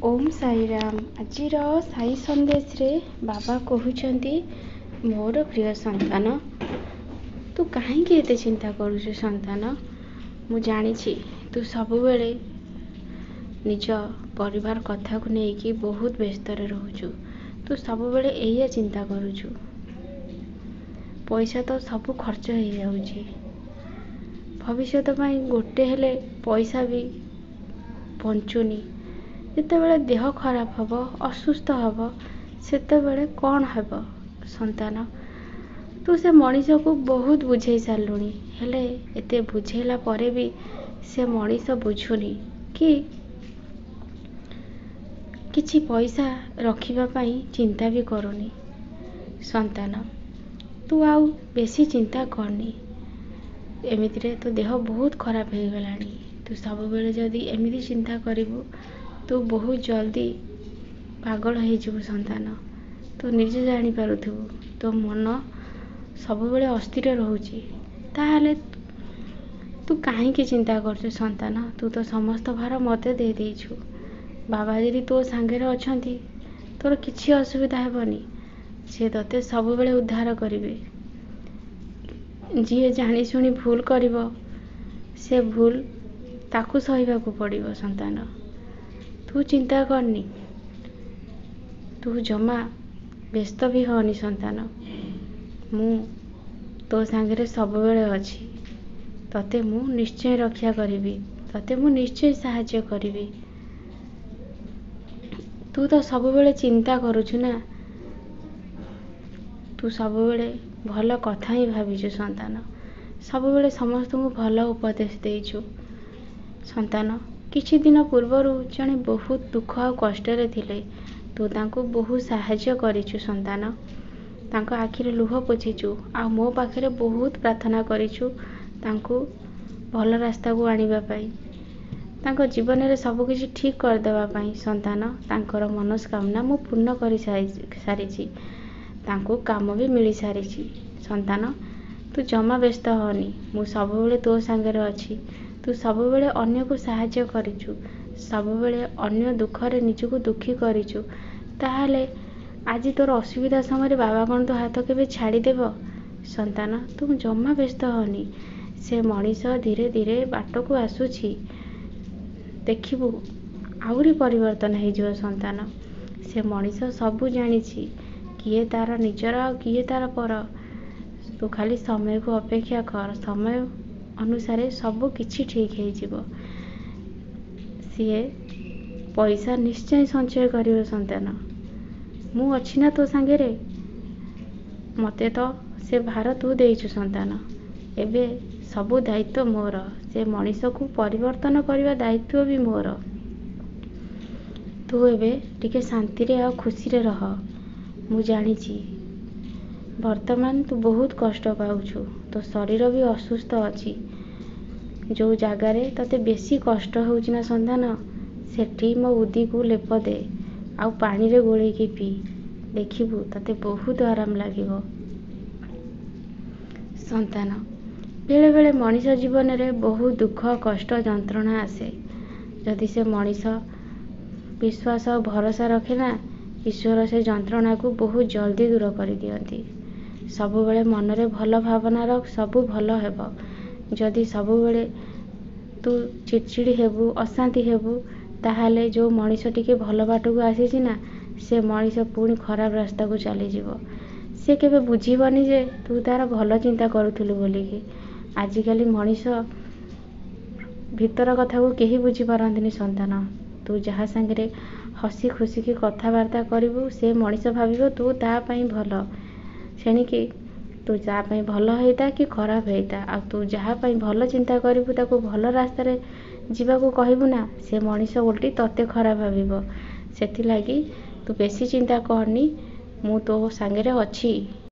ओम साईराम। आजिर साई संदेश रे बाबा कहउछंती मोर प्रिय संतान तू कहीं एते चिंता करूछु संतान। मु जानिछि तू सब बेले निज परिवार कथा को लेकिन बहुत व्यस्त रहुछु। तू सब बेले एया चिंता करूछु। पैसा तो सब खर्च हो जाउछि। भविष्य पई गोटे हेले पैसा भी बंचुनी। जितेबाला देह खराब हब असुस्थ हब सेतेबाला कौन हब संतान। तू से मनीष को बहुत बुझे सारूनी हेले एते बुझेला परे भी से मनीष बुझुनी कि किछि पैसा रखिबा पई चिंता भी करूनी। संतान तू आउ बेसी चिंता करनी। एमिति रे तो देह बहुत खराब हो गलानी। तू सब बेले जदी एमिति चिंता करिवु तू बहुत जल्दी पागल हो जाबु संतान। तू निजे जानी पारुथबु तो मन सब बेले अस्थिर रहउची। ताहाले तू काहे की चिंता करछु संतान। तू तो समस्त भार मते दे देइछु। बाबा जी तो संगे रे अछंती तोर किछि असुविधा हेबनी। से तते सब बेले उद्धार करिवे। जी जानी सुनी भूल करिवो से भूल ताकू सहिबा को पड़िवो संतान। तू चिंता करनी। तू जमा व्यस्त भी होनी संतान। मु तो संगे सब बेले अछि। तते मु निश्चय रक्षा करिवि। तते मु निश्चय सहाय्य करिवि। तू तो सब बेले चिंता करूछु ना। तू सब बेले भल कथा ही भाविछु संतान। सब बेले समस्त को भल उपदेश देइछु संतान। किछि दिन पूर्वरु जने बहुत दुख और कष्ट रे थिले। तू तांको बहुत सहाय्य करिछु संतान। तांको आखिरे लुह पोछिछु आ मो पाखरे बहुत प्रार्थना करिछु तांको भल रास्ता को आनिबा पई। तांको जीवन रे सब किछि ठीक कर देबा पई संतान। तांकर मनस्कामना मु पूर्ण करि सारिछि। तांको काम भी मिली सारिछि संतान। तू जमा व्यस्त होनी। मु सब बेले तो संगे रे अछि। तू सब बेले अन्य को सहाय्य करिछु। सब बेले अन्य दुख रे निज को दुखी करिछु। ताहाले आजि तोर असुविधा समय बाबा कौन तो हाथ केबे छाड़ी देबो संतान। तू जमा व्यस्त होनी। से मनीष धीरे धीरे बाट को आसुछि। देखिबु आउरी परिवर्तन हो जिवो संतान। से मनीष सब जानिछि किए तार निजर आ किए तार पर। तू खाली समय को अपेक्षा कर। समय अनुसार सब किछि ठीक हो जिवो। सीए पैसा निश्चय संचय करिवो संतान। मु अछि ना तो संगे रे। मते तो से भार तू देइछु संतान। एबे सब दायित्व मोर। से मनीष को परिवर्तन करबा दायित्व भी मोर। तू एबे टिके शांति रे आ खुशी रे रह। मु जानिछि वर्तमान तू बहुत कष्ट पाउछु। तो शरीर भी असुस्थ अछि। जो जगार तते बेसी कष्ट होउछि ना संतान सेठी मो उदी को लेप दे आ पानी रे गोळे की पी। देखिबु तते बहुत आराम लागिवो संतान। बेले बेले मनीष जीवन रे बहुत दुख कष्ट जंत्रणा आसे। जदि से मनीष विश्वास और भरोसा रखे ना ईश्वर से जंत्रणा को बहुत जल्दी दूर कर दियंती। सब बेले मन रे भल भावना रख सब भल हेबो। जदि सब बेले तू चिड़चिड़ी हेबु अशांति हेबु ताहाले जो मनीष टिके भल बाट को आसीछि ना से मनीष पुणी खराब रास्ता को चली जीवो। से केबे बुझीबनी जे तू तार भल चिंता करूथुलु बोली कि। आजिकाली मनीष भीतर कथा को केही बुझी पारंतिनी संतान। तू जहा संगे हसी खुशी की कथबार्ता करिवु से मनीष भाविबो तू ता पई भल। सेणिकी तू जा पई भल हेता कि खराब हेता आ तू जहा पई भल चिंता करिवु ताको भल रास्ता रे जीवा को कहिबु ना से मनीष उल्टी तते खराब भाविबो। सेथि लागि तू बेसी चिंता करनी। मु तो संगे रे अछि।